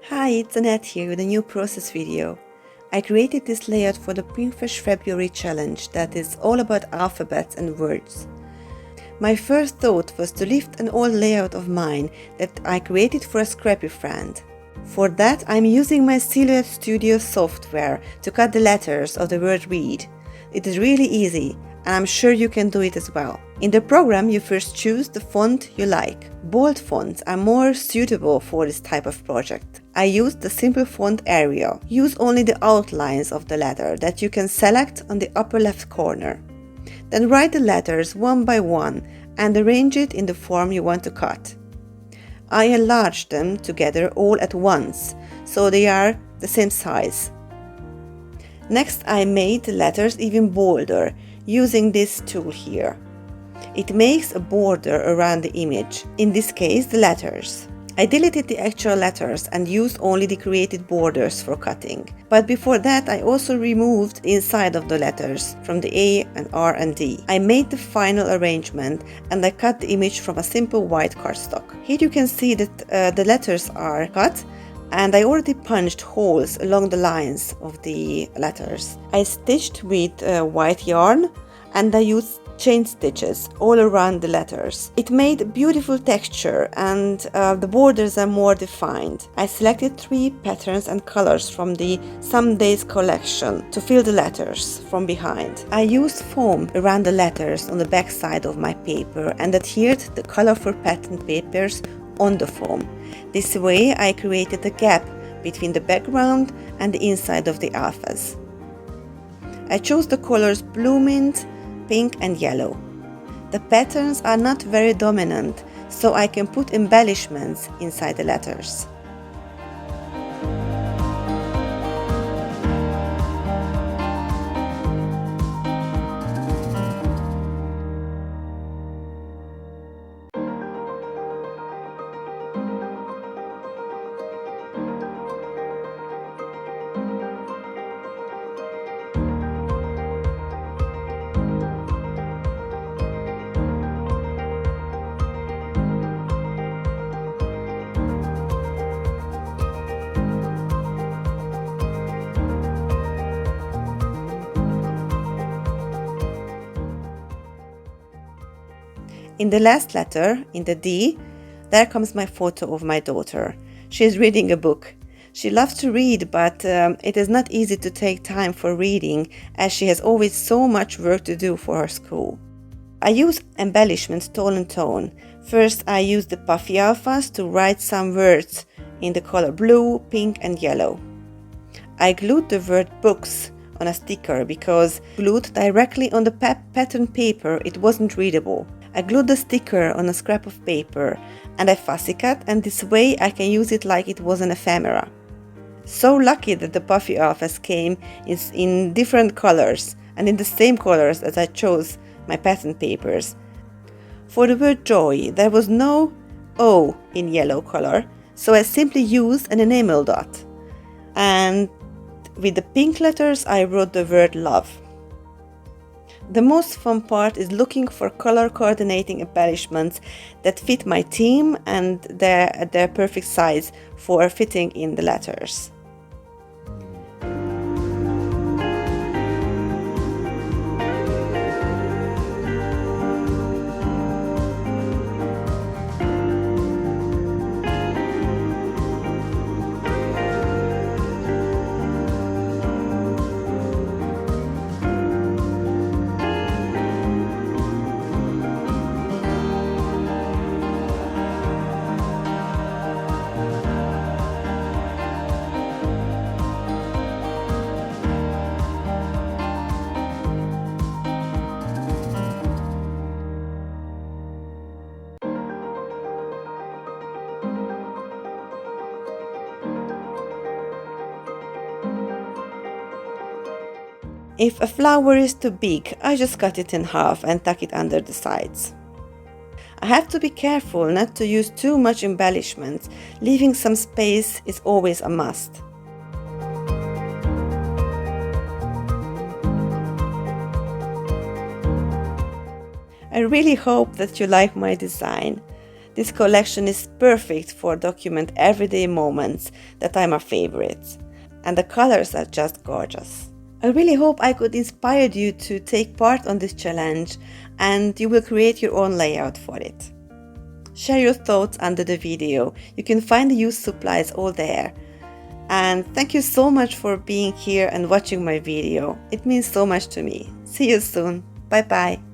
Hi, it's Annette here with a new process video. I created this layout for the Pinkfresh February challenge that is all about alphabets and words. My first thought was to lift an old layout of mine that I created for a scrappy friend. For that, I'm using my Silhouette Studio software to cut the letters of the word read. It is really easy, and I'm sure you can do it as well. In the program, you first choose the font you like. Bold fonts are more suitable for this type of project. I used the simple font Arial. Use only the outlines of the letter that you can select on the upper left corner. Then write the letters one by one and arrange it in the form you want to cut. I enlarged them together all at once, so they are the same size. Next, I made the letters even bolder using this tool here. It makes a border around the image, in this case the letters. I deleted the actual letters and used only the created borders for cutting. But before that, I also removed the inside of the letters from the A and R and D. I made the final arrangement and I cut the image from a simple white cardstock. Here you can see that the letters are cut, and I already punched holes along the lines of the letters. I stitched with white yarn and I used chain stitches all around the letters. It made a beautiful texture and the borders are more defined. I selected 3 patterns and colors from the Some Days collection to fill the letters from behind. I used foam around the letters on the back side of my paper and adhered the colorful pattern papers on the foam. This way I created a gap between the background and the inside of the alphas. I chose the colors blue mint, pink and yellow. The patterns are not very dominant, so I can put embellishments inside the letters. In the last letter, in the D, there comes my photo of my daughter. She is reading a book. She loves to read, but it is not easy to take time for reading as she has always so much work to do for her school. I use embellishments tone and tone. First, I use the puffy alphas to write some words in the color blue, pink and yellow. I glued the word books on a sticker because glued directly on the pattern paper it wasn't readable. I glued the sticker on a scrap of paper and I fussy cut, and this way I can use it like it was an ephemera. So lucky that the puffy alphas came in different colors and in the same colors as I chose my pattern papers. For the word joy, there was no O in yellow color, so I simply used an enamel dot. And with the pink letters I wrote the word love. The most fun part is looking for color coordinating embellishments that fit my theme and their perfect size for fitting in the letters. If a flower is too big, I just cut it in half and tuck it under the sides. I have to be careful not to use too much embellishment. Leaving some space is always a must. I really hope that you like my design. This collection is perfect for document everyday moments that are my favorites, and the colors are just gorgeous. I really hope I could inspire you to take part on this challenge and you will create your own layout for it. Share your thoughts under the video. You can find the used supplies all there. And thank you so much for being here and watching my video. It means so much to me. See you soon. Bye bye.